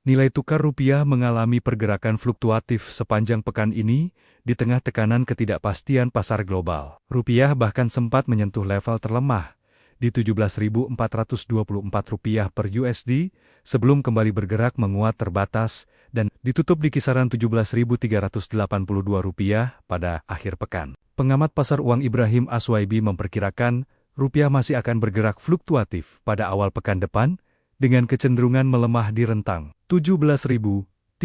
Nilai tukar rupiah mengalami pergerakan fluktuatif sepanjang pekan ini, di tengah tekanan ketidakpastian pasar global. Rupiah bahkan sempat menyentuh level terlemah, di Rp17.424 per USD, sebelum kembali bergerak menguat terbatas, dan ditutup di kisaran Rp17.382 pada akhir pekan. Pengamat pasar uang Ibrahim Aswaibi memperkirakan, rupiah masih akan bergerak fluktuatif pada awal pekan depan, dengan kecenderungan melemah di rentang Rp17.380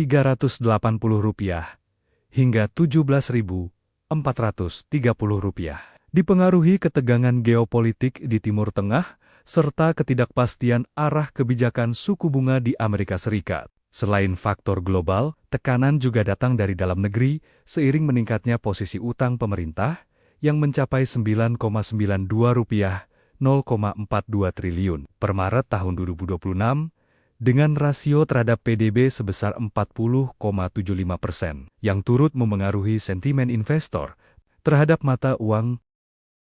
hingga Rp17.430. Dipengaruhi ketegangan geopolitik di Timur Tengah, serta ketidakpastian arah kebijakan suku bunga di Amerika Serikat. Selain faktor global, tekanan juga datang dari dalam negeri, seiring meningkatnya posisi utang pemerintah, yang mencapai Rp9,92 0,42 triliun per Maret tahun 2026, dengan rasio terhadap PDB sebesar 40,75%, yang turut memengaruhi sentimen investor terhadap mata uang.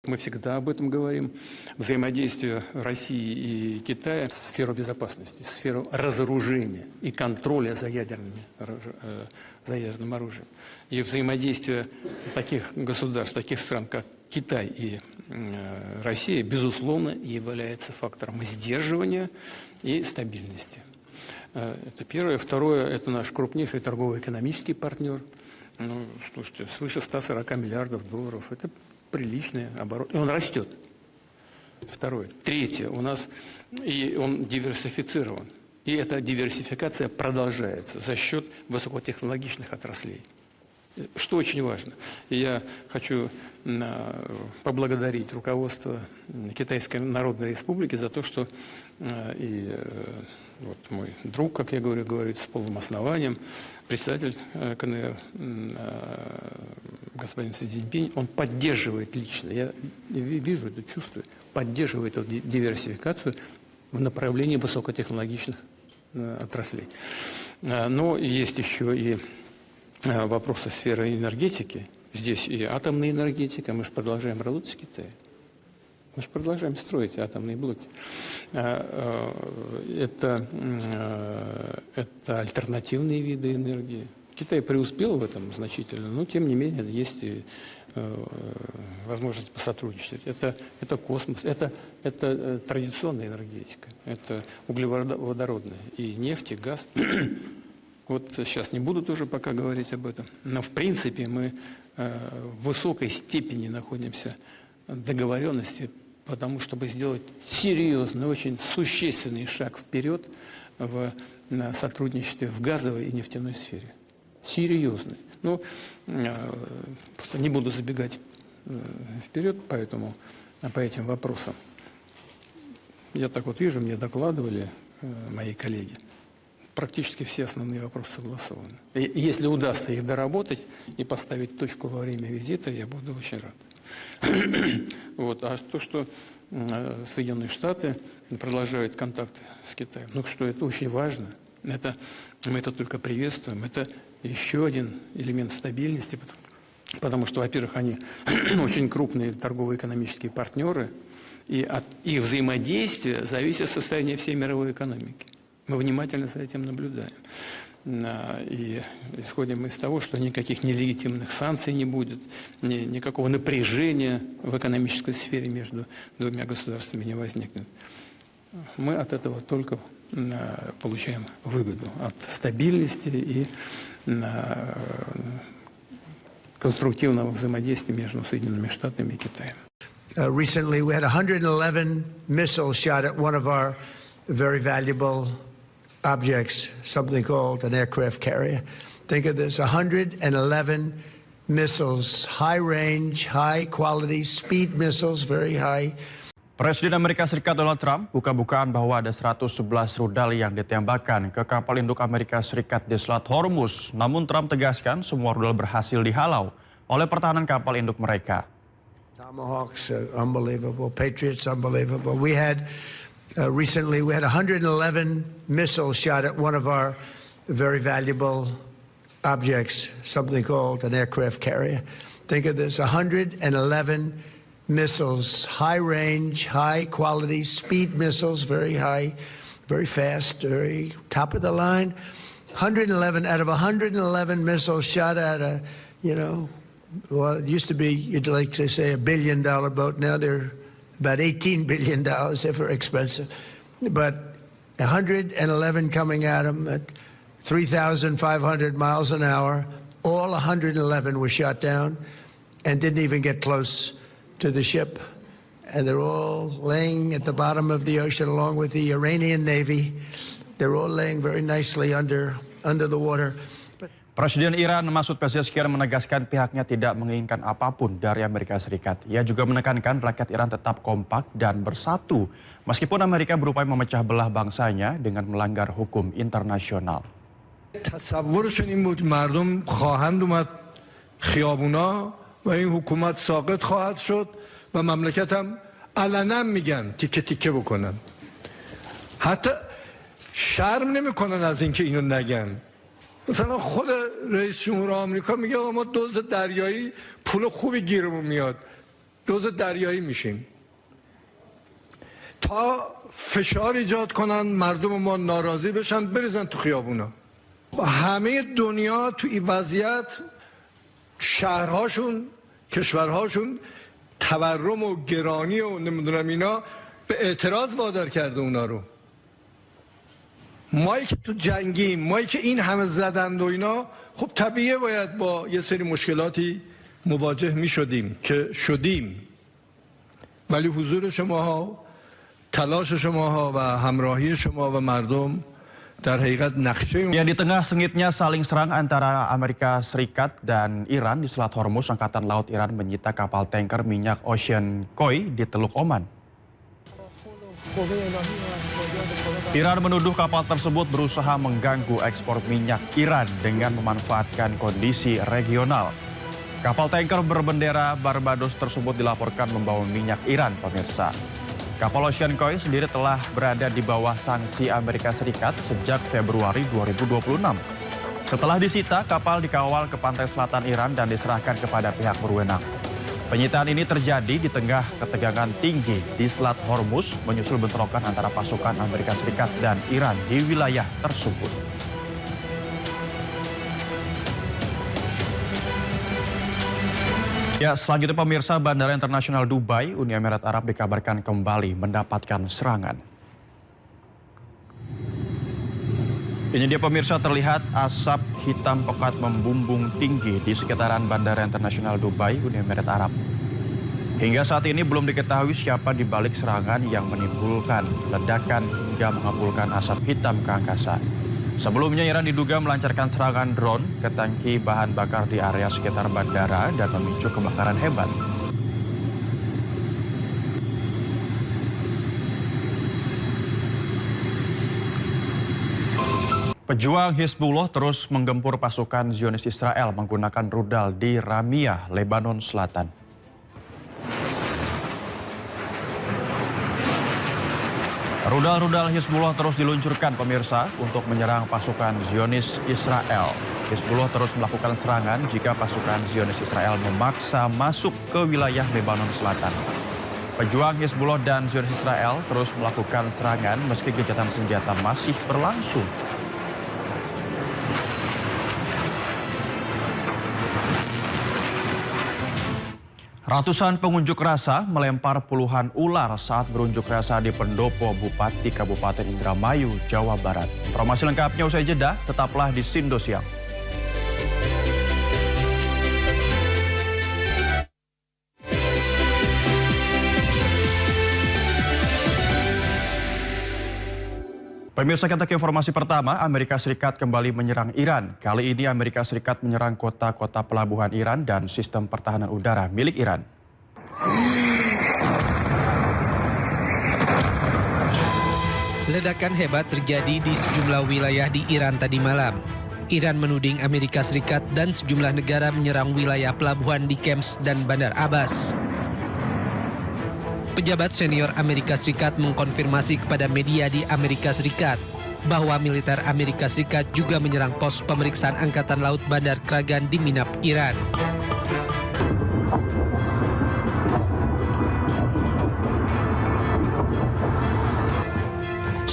Мы всегда об этом говорим. Взаимодействие России и Китая в сферу безопасности, в сферу разоружения и контроля за ядерным оружием. И взаимодействие таких государств, таких стран, как Китай и Россия, безусловно, является фактором сдерживания и стабильности. Это первое. Второе, это наш крупнейший торгово-экономический партнер. Ну, слушайте, свыше 140 миллиардов долларов. Это приличный оборот. И он растет. Второе. Третье. У нас и он диверсифицирован. И эта диверсификация продолжается за счет высокотехнологичных отраслей. Что очень важно. И я хочу поблагодарить руководство Китайской Народной Республики за то, что и вот мой друг, как я говорю, говорит с полным основанием, председатель КНР, господин Си Цзиньпинь, он поддерживает лично, я вижу это, чувствую, поддерживает эту диверсификацию в направлении высокотехнологичных отраслей. Но есть еще и вопросы сферы энергетики. Здесь и атомная энергетика. Мы же продолжаем работать с Китаем. Мы же продолжаем строить атомные блоки. Это альтернативные виды энергии. Китай преуспел в этом значительно, но тем не менее есть и возможность посотрудничать. Это космос, это традиционная энергетика, это углеводородная. И нефть, и газ. Вот сейчас не буду тоже пока говорить об этом, но в принципе мы в высокой степени находимся договоренности, потому чтобы сделать серьезный, очень существенный шаг вперед в сотрудничестве в газовой и нефтяной сфере. Серьезный. Ну, просто не буду забегать вперед по этим вопросам. Я так вот вижу, мне докладывали мои коллеги. Практически все основные вопросы согласованы. И если удастся их доработать и поставить точку во время визита, я буду очень рад. Вот. А то, что Соединенные Штаты продолжают контакты с Китаем, ну что, это очень важно. Мы это только приветствуем. Это еще один элемент стабильности, потому что, во-первых, они очень крупные торгово-экономические партнеры, и от их взаимодействия зависит состояние всей мировой экономики. Мы внимательно за этим наблюдаем. И исходим из того, что никаких нелегитимных санкций не будет, никакого напряжения в экономической сфере между двумя государствами не возникнет. Мы от этого только получаем выгоду, от стабильности и конструктивного взаимодействия между Соединенными Штатами и Китаем. Recently we had 111 missiles shot at one of our very valuable objects, something called an aircraft carrier. Think of this, 111 missiles, high range, high quality, speed missiles, very high. Presiden Amerika Serikat Donald Trump buka-bukaan bahwa ada 111 rudal yang ditembakkan ke kapal induk Amerika Serikat di Selat Hormuz. Namun Trump tegaskan semua rudal berhasil dihalau oleh pertahanan kapal induk mereka. Tomahawks, unbelievable. Patriots, unbelievable. We had recently, we had 111 missiles shot at one of our very valuable objects, something called an aircraft carrier. Think of this, 111 missiles, high range, high quality, speed missiles, very high very fast, very top of the line. 111 out of 111 missiles shot at a, well, it used to be, you'd like to say, $1 billion boat. Now they're about $18 billion. They're very expensive. But 111 coming at them at 3,500 miles an hour. All 111 were shot down and didn't even get close to the ship. And they're all laying at the bottom of the ocean along with the Iranian Navy. They're all laying very nicely under the water. Presiden Iran Masoud Pezeshkian menegaskan pihaknya tidak menginginkan apapun dari Amerika Serikat. Ia juga menekankan rakyat Iran tetap kompak dan bersatu meskipun Amerika berupaya memecah belah bangsanya dengan melanggar hukum internasional. تصورشون این بود مردم خواهند اومد خیابونا و این حکومت ساقط خواهد شد و مملکت هم علنا میگن تیکه تیکه بکنن. حتی شرم نمیکنن از اینکه اینو نگن. مثلا خود رئیس جمهور آمریکا میگه ما دوز دریایی پول خوبی گیرمون میاد. دوز دریایی میشیم. تا فشار ایجاد کنن مردم ما ناراضی بشن بریزن تو خیابونا. همه دنیا تو این وضعیت شهرهاشون کشورهاشون تورم و گرانی و نمیدونم اینا به اعتراض وادار کرده اونا رو. مایی که تو جنگیم، مایی که این همه زدند و اینا، خب طبیعیه باید با یه سری مشکلاتی مواجه می شدیم که شدیم. ولی حضور شماها، تلاش شماها و همراهی شما و مردم در حقیقت نقشه. Ya, di tengah sengitnya saling serang antara Amerika Serikat dan Iran di Selat Hormuz, Angkatan Laut Iran menyita kapal tanker minyak Ocean Koi di Teluk Oman. Iran menuduh kapal tersebut berusaha mengganggu ekspor minyak Iran dengan memanfaatkan kondisi regional. Kapal tanker berbendera Barbados tersebut dilaporkan membawa minyak Iran, pemirsa. Kapal Ocean Koi sendiri telah berada di bawah sanksi Amerika Serikat sejak Februari 2026. Setelah disita, kapal dikawal ke pantai selatan Iran dan diserahkan kepada pihak berwenang. Penyitaan ini terjadi di tengah ketegangan tinggi di Selat Hormuz menyusul bentrokan antara pasukan Amerika Serikat dan Iran di wilayah tersebut. Ya, selanjutnya pemirsa, Bandara Internasional Dubai, Uni Emirat Arab dikabarkan kembali mendapatkan serangan. Ini dia pemirsa, terlihat asap hitam pekat membumbung tinggi di sekitaran Bandara Internasional Dubai, Uni Emirat Arab. Hingga saat ini belum diketahui siapa di balik serangan yang menimbulkan ledakan hingga mengepulkan asap hitam ke angkasa. Sebelumnya Iran diduga melancarkan serangan drone ke tangki bahan bakar di area sekitar bandara dan memicu kebakaran hebat. Pejuang Hizbullah terus menggempur pasukan Zionis Israel menggunakan rudal di Ramiyah, Lebanon Selatan. Rudal-rudal Hizbullah terus diluncurkan, pemirsa, untuk menyerang pasukan Zionis Israel. Hizbullah terus melakukan serangan jika pasukan Zionis Israel memaksa masuk ke wilayah Lebanon Selatan. Pejuang Hizbullah dan Zionis Israel terus melakukan serangan meski gencatan senjata masih berlangsung. Ratusan pengunjuk rasa melempar puluhan ular saat berunjuk rasa di pendopo Bupati Kabupaten Indramayu, Jawa Barat. Informasi lengkapnya usai jeda, tetaplah di Sindo Siang. Pemirsa, kita ke informasi pertama. Amerika Serikat kembali menyerang Iran. Kali ini Amerika Serikat menyerang kota-kota pelabuhan Iran dan sistem pertahanan udara milik Iran. Ledakan hebat terjadi di sejumlah wilayah di Iran tadi malam. Iran menuding Amerika Serikat dan sejumlah negara menyerang wilayah pelabuhan di Kems dan Bandar Abbas. Pejabat senior Amerika Serikat mengkonfirmasi kepada media di Amerika Serikat bahwa militer Amerika Serikat juga menyerang pos pemeriksaan Angkatan Laut Bandar Kragan di Minab, Iran.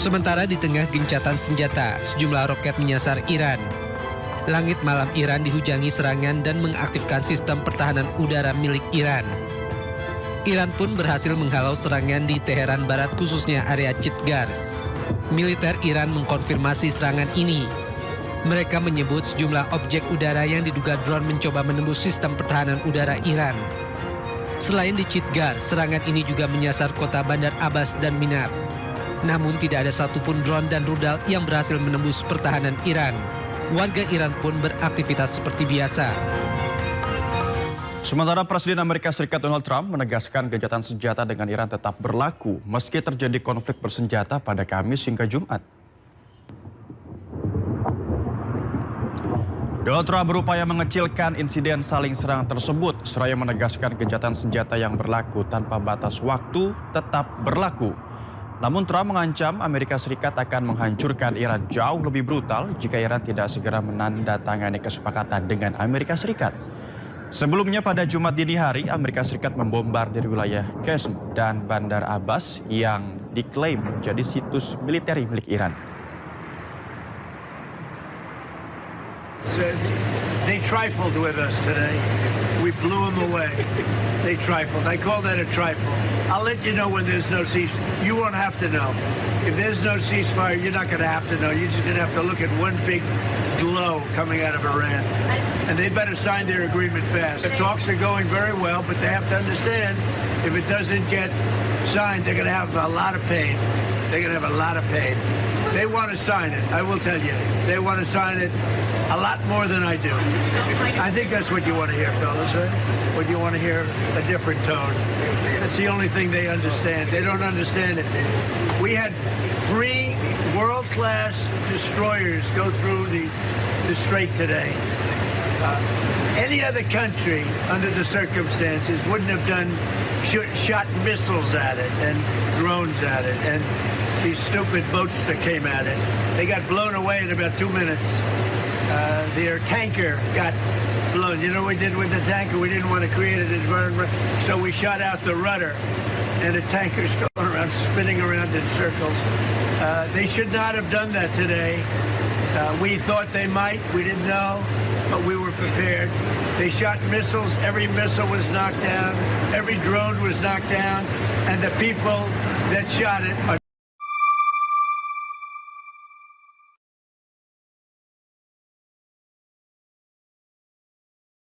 Sementara di tengah gencatan senjata, sejumlah roket menyasar Iran. Langit malam Iran dihujangi serangan dan mengaktifkan sistem pertahanan udara milik Iran. Iran pun berhasil menghalau serangan di Teheran Barat, khususnya area Chitgar. Militer Iran mengkonfirmasi serangan ini. Mereka menyebut sejumlah objek udara yang diduga drone mencoba menembus sistem pertahanan udara Iran. Selain di Chitgar, serangan ini juga menyasar kota Bandar Abbas dan Minab. Namun tidak ada satupun drone dan rudal yang berhasil menembus pertahanan Iran. Warga Iran pun beraktivitas seperti biasa. Sementara Presiden Amerika Serikat Donald Trump menegaskan gencatan senjata dengan Iran tetap berlaku meski terjadi konflik bersenjata pada Kamis hingga Jumat. Donald Trump berupaya mengecilkan insiden saling serang tersebut, seraya menegaskan gencatan senjata yang berlaku tanpa batas waktu tetap berlaku. Namun Trump mengancam Amerika Serikat akan menghancurkan Iran jauh lebih brutal jika Iran tidak segera menandatangani kesepakatan dengan Amerika Serikat. Sebelumnya pada Jumat dini hari, Amerika Serikat membombardir wilayah Qasem dan Bandar Abbas yang diklaim menjadi situs militer milik Iran. They trifled with us today. We blew them away. They trifled. I call that a trifle. I'll let you know when there's no ceasefire. You won't have to know. If there's no ceasefire, you're not going to have to know. You're just going to have to look at one big glow coming out of Iran. And they better sign their agreement fast. The talks are going very well, but they have to understand if it doesn't get signed, they're going to have a lot of pain. They're going to have a lot of pain. They want to sign it, I will tell you. They want to sign it a lot more than I do. I think that's what you want to hear, fellas, right? What you want to hear, a different tone. That's the only thing they understand. They don't understand it. We had 3 world-class destroyers go through the strait today. Any other country, under the circumstances, wouldn't have shot missiles at it and drones at it and these stupid boats that came at it. They got blown away in about 2 minutes. Their tanker got blown. You know what we did with the tanker? We didn't want to create an environment, so we shot out the rudder, and the tanker's going around, spinning around in circles. They should not have done that today. We thought they might. We didn't know, but we were prepared. They shot missiles. Every missile was knocked down. Every drone was knocked down, and the people that shot it are